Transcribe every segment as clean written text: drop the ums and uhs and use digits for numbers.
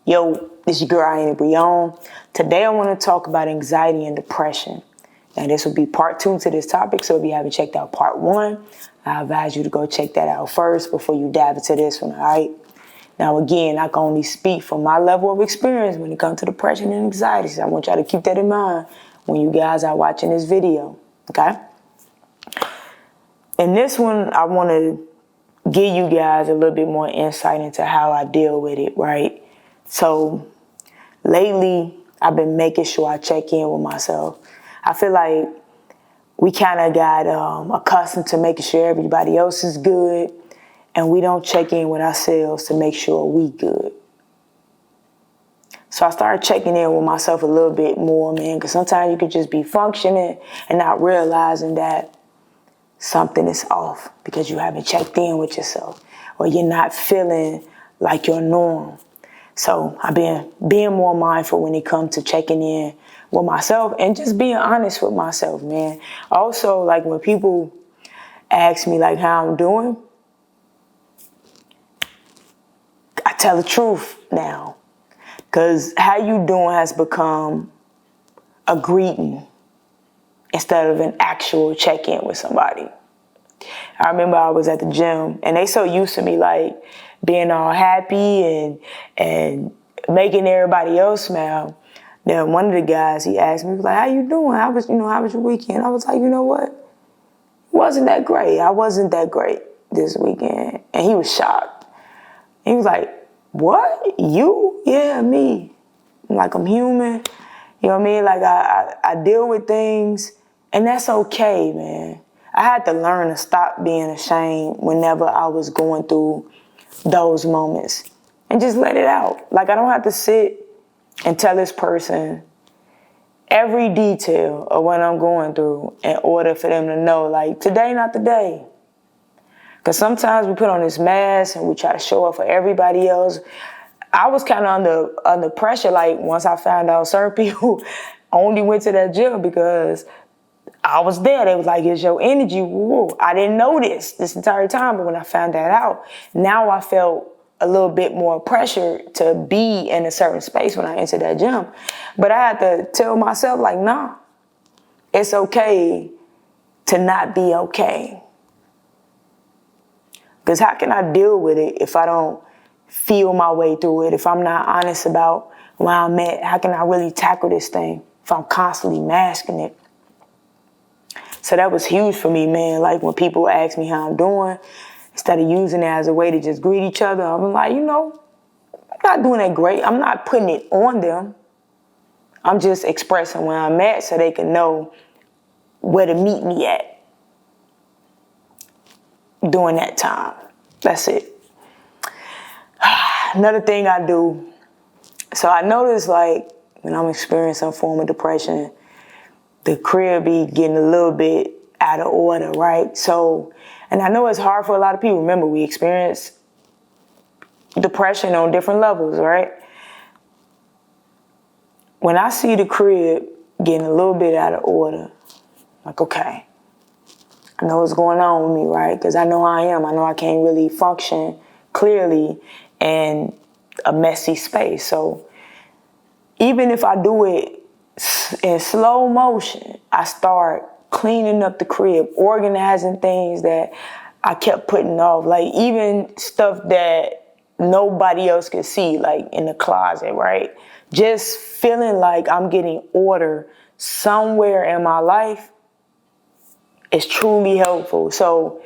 Yo, this is your girl, Aina Brei'Yon. Today I want to talk about anxiety and depression. Now this will be part 2 to this topic, so if you haven't checked out part 1, I advise you to go check that out first before you dive into this one, all right? Now again, I can only speak from my level of experience when it comes to depression and anxiety, so I want y'all to keep that in mind when you guys are watching this video, okay? In this one, I want to give you guys a little bit more insight into how I deal with it, right? So lately, I've been making sure I check in with myself. I feel like we kind of got accustomed to making sure everybody else is good, and we don't check in with ourselves to make sure we good. So I started checking in with myself a little bit more, man, because sometimes you could just be functioning and not realizing that something is off because you haven't checked in with yourself, or you're not feeling like your norm. So I've been being more mindful when it comes to checking in with myself and just being honest with myself, man. Also, like when people ask me like how I'm doing, I tell the truth now, because how you doing has become a greeting instead of an actual check-in with somebody. I remember I was at the gym and they so used to me like being all happy and making everybody else smile. Then one of the guys, he asked me, he was like, how you doing? How was your weekend? I was like, you know what? It wasn't that great. I wasn't that great this weekend. And he was shocked. He was like, what? You? Yeah, me. I'm like, I'm human. You know what I mean? Like I deal with things, and that's okay, man. I had to learn to stop being ashamed whenever I was going through those moments and just let it out. Like I don't have to sit and tell this person every detail of what I'm going through in order for them to know, like, today not the day. Because sometimes we put on this mask and we try to show up for everybody else. I was kind of under pressure, like once I found out certain people only went to that gym because I was there. They was like, it's your energy. Woo. I didn't know this entire time, but when I found that out, now I felt a little bit more pressure to be in a certain space when I entered that gym. But I had to tell myself, like, nah, it's okay to not be okay. Because how can I deal with it if I don't feel my way through it? If I'm not honest about where I'm at, how can I really tackle this thing if I'm constantly masking it? So that was huge for me, man. Like when people ask me how I'm doing, instead of using it as a way to just greet each other, I'm like, I'm not doing that great. I'm not putting it on them. I'm just expressing where I'm at so they can know where to meet me at during that time. That's it. Another thing I do, so I notice like when I'm experiencing some form of depression, the crib be getting a little bit out of order, right? So, and I know it's hard for a lot of people. Remember, we experience depression on different levels, right? When I see the crib getting a little bit out of order, like, okay, I know what's going on with me, right? Because I know I am. I know I can't really function clearly in a messy space. So even if I do it in slow motion, I start cleaning up the crib, organizing things that I kept putting off, like even stuff that nobody else could see, like in the closet, right? Just feeling like I'm getting order somewhere in my life is truly helpful. So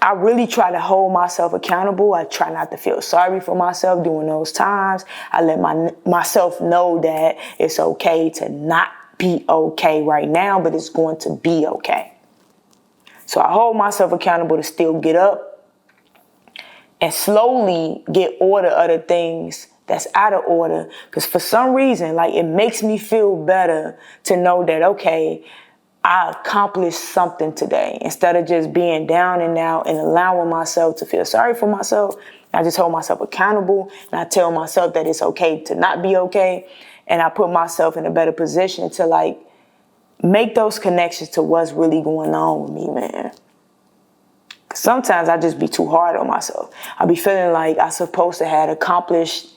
I really try to hold myself accountable. I try not to feel sorry for myself during those times. I let myself know that it's okay to not be okay right now, but it's going to be okay. So I hold myself accountable to still get up and slowly get order of the things that's out of order. Because for some reason, like, it makes me feel better to know that, okay, I accomplished something today. Instead of just being down and out and allowing myself to feel sorry for myself, I just hold myself accountable and I tell myself that it's okay to not be okay. And I put myself in a better position to like make those connections to what's really going on with me, man. Sometimes I just be too hard on myself. I be feeling like I'm supposed to have accomplished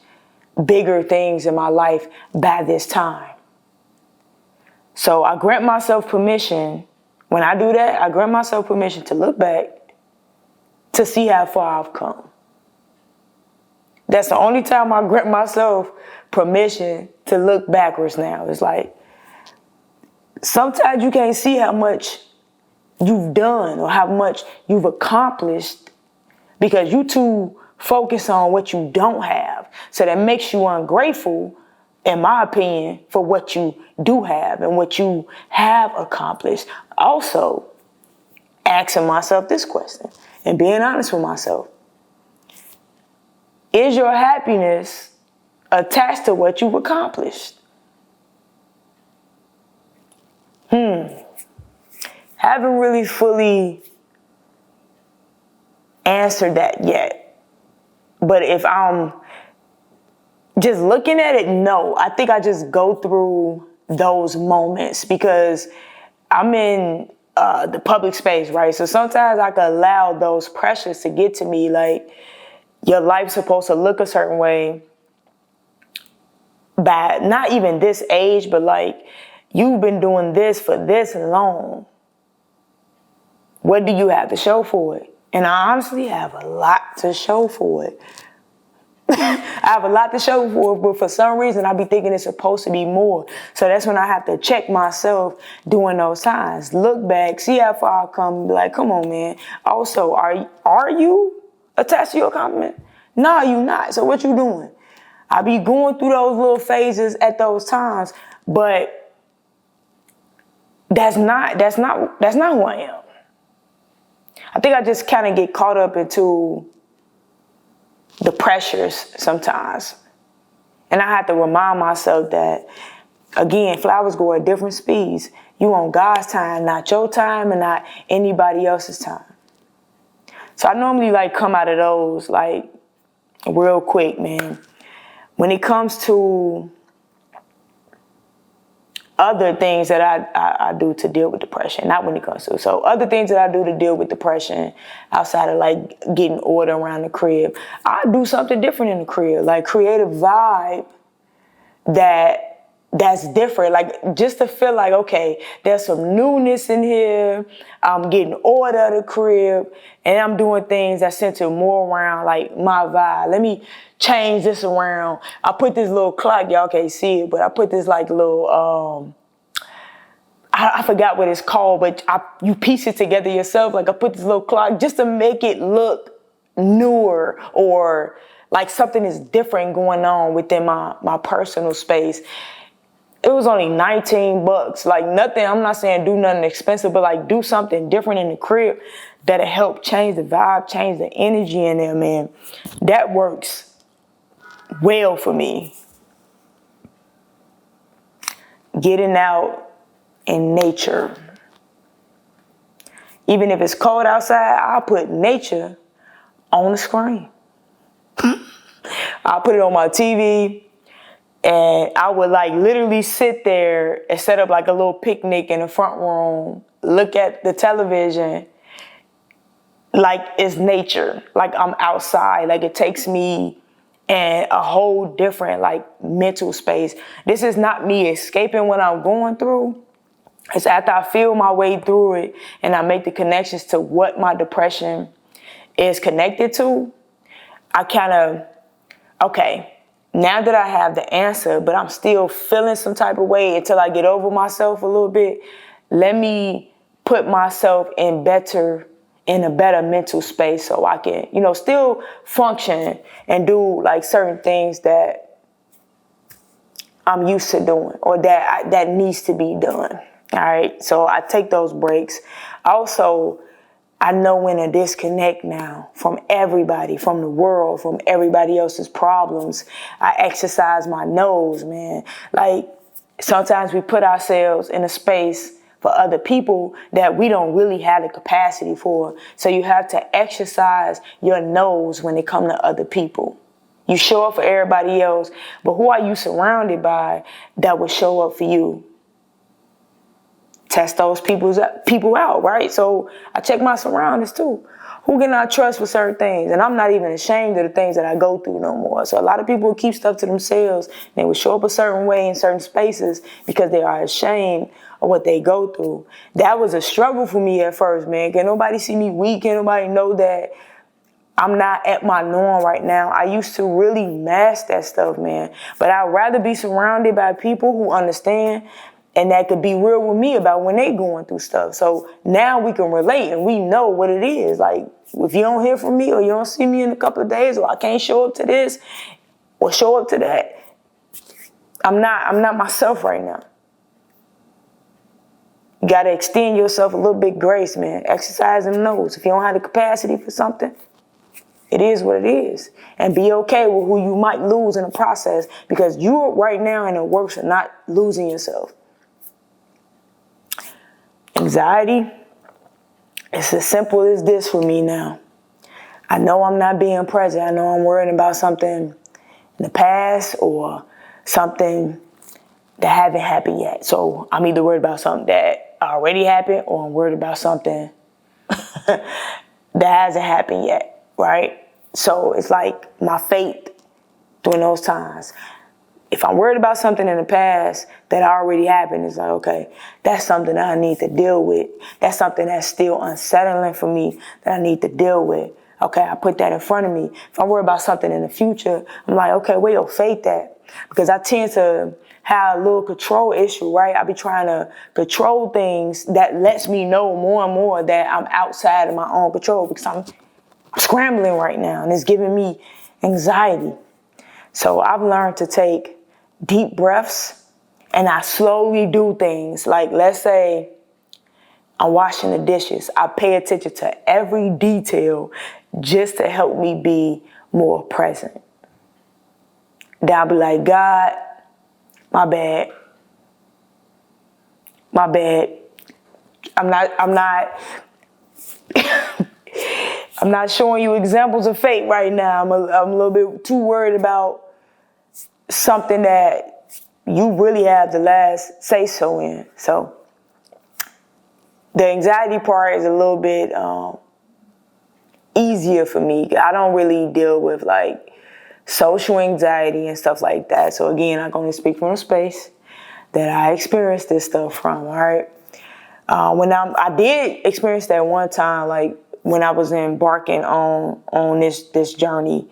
bigger things in my life by this time. So I grant myself permission. When I do that, I grant myself permission to look back to see how far I've come. That's the only time I grant myself permission to look backwards now. It's like, sometimes you can't see how much you've done or how much you've accomplished because you too focus on what you don't have. So that makes you ungrateful, in my opinion, for what you do have and what you have accomplished. Also, asking myself this question and being honest with myself. Is your happiness attached to what you've accomplished? Haven't really fully answered that yet. But if I'm just looking at it, no. I think I just go through those moments because I'm in the public space, right? So sometimes I can allow those pressures to get to me, like your life's supposed to look a certain way by not even this age, but like you've been doing this for this long. What do you have to show for it? And I honestly have a lot to show for it. I have a lot to show for it, but for some reason I be thinking it's supposed to be more. So that's when I have to check myself during those times. Look back, see how far I come, be like, come on, man. Also, are you attached to your accomplishment? No, you not. So what you doing? I be going through those little phases at those times, but that's not who I am. I think I just kind of get caught up into the pressures sometimes. And I have to remind myself that, again, flowers grow at different speeds. You on God's time, not your time and not anybody else's time. So I normally like come out of those like real quick, man. When it comes to other things that I do to deal with depression, not when it comes to. So other things that I do to deal with depression outside of like getting order around the crib, I do something different in the crib, like create a vibe that's different, like just to feel like, okay, there's some newness in here. I'm getting order of the crib and I'm doing things that center more around like my vibe. Let me change this around. I put this little clock, y'all can't see it, but I put this like little, I forgot what it's called, but you piece it together yourself. Like I put this little clock just to make it look newer or like something is different going on within my personal space. It was only $19. Like nothing, I'm not saying do nothing expensive, but like do something different in the crib that'll help change the vibe, change the energy in there, man. That works well for me. Getting out in nature. Even if it's cold outside, I'll put nature on the screen. I'll put it on my TV. And I would like literally sit there and set up like a little picnic in the front room, look at the television like it's nature, like I'm outside, like it takes me in a whole different like mental space. This is not me escaping what I'm going through. It's after I feel my way through it and I make the connections to what my depression is connected to, I kind of, okay, now that I have the answer, but I'm still feeling some type of way until I get over myself a little bit, let me put myself in a better mental space so I can, still function and do like certain things that I'm used to doing or that needs to be done. All right. So I take those breaks. Also, I know when to disconnect now from everybody, from the world, from everybody else's problems. I exercise my nose, man. Like sometimes we put ourselves in a space for other people that we don't really have the capacity for. So you have to exercise your nose when it comes to other people. You show up for everybody else, but who are you surrounded by that will show up for you? Test those people out, right? So I check my surroundings too. Who can I trust with certain things? And I'm not even ashamed of the things that I go through no more. So a lot of people keep stuff to themselves. And they will show up a certain way in certain spaces because they are ashamed of what they go through. That was a struggle for me at first, man. Can nobody see me weak? Can nobody know that I'm not at my norm right now? I used to really mask that stuff, man. But I'd rather be surrounded by people who understand and that could be real with me about when they going through stuff. So now we can relate and we know what it is. Like, if you don't hear from me or you don't see me in a couple of days or I can't show up to this or show up to that, I'm not myself right now. You got to extend yourself a little bit grace, man. Exercise them nose. If you don't have the capacity for something, it is what it is. And be okay with who you might lose in the process, because you're right now in the works of not losing yourself. Anxiety, it's as simple as this for me now. I know I'm not being present. I know I'm worrying about something in the past or something that haven't happened yet. So I'm either worried about something that already happened or I'm worried about something that hasn't happened yet, right? So it's like my faith during those times. If I'm worried about something in the past that already happened, it's like, okay, that's something that I need to deal with. That's something that's still unsettling for me that I need to deal with. Okay, I put that in front of me. If I'm worried about something in the future, I'm like, okay, where your faith at? Because I tend to have a little control issue, right? I be trying to control things that lets me know more and more that I'm outside of my own control because I'm scrambling right now and it's giving me anxiety. So I've learned to take deep breaths and I slowly do things. Like, let's say I'm washing the dishes. I pay attention to every detail just to help me be more present. Then I'll be like, God, my bad. I'm not showing you examples of faith right now. I'm a little bit too worried about something that you really have the last say so in. So the anxiety part is a little bit easier for me. I don't really deal with like social anxiety and stuff like that. So again, I'm going to speak from a space that I experienced this stuff from, all right? I did experience that one time, like when I was embarking on this journey,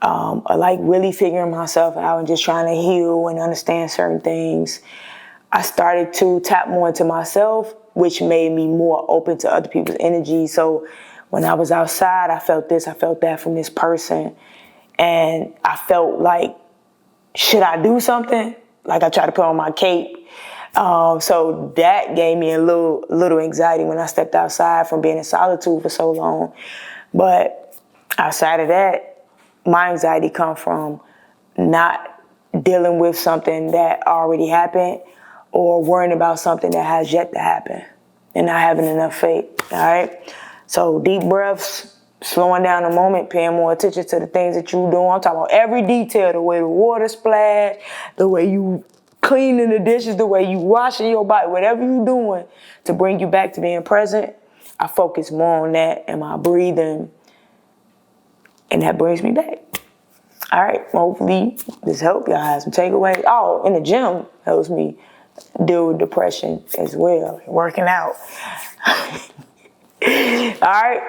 like really figuring myself out and just trying to heal and understand certain things. I started to tap more into myself, which made me more open to other people's energy. So when I was outside, I felt this, I felt that from this person. And I felt like, should I do something? Like I tried to put on my cape. So that gave me a little anxiety when I stepped outside from being in solitude for so long. But outside of that, my anxiety comes from not dealing with something that already happened or worrying about something that has yet to happen and not having enough faith, all right? So deep breaths, slowing down a moment, paying more attention to the things that you do. I'm talking about every detail, the way the water splash, the way you cleaning the dishes, the way you washing your body, whatever you doing to bring you back to being present. I focus more on that and my breathing, and that brings me back. All right, hopefully this helped y'all have some takeaways. Oh, in the gym helps me deal with depression as well, working out. All right,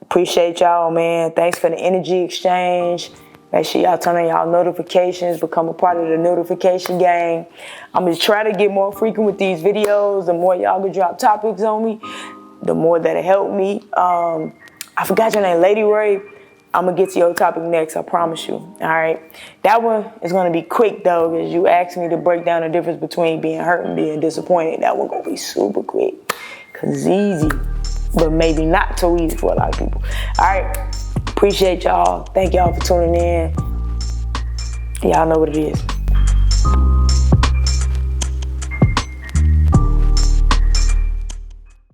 appreciate y'all, man. Thanks for the energy exchange. Make sure y'all turn on y'all notifications, become a part of the notification gang. I'm gonna try to get more frequent with these videos. The more y'all can drop topics on me, the more that'll help me. I forgot your name, Lady Ray. I'm gonna get to your topic next, I promise you, all right? That one is gonna be quick though, because you asked me to break down the difference between being hurt and being disappointed. That one gonna be super quick, cause easy, but maybe not so easy for a lot of people. All right, appreciate y'all. Thank y'all for tuning in. Y'all know what it is.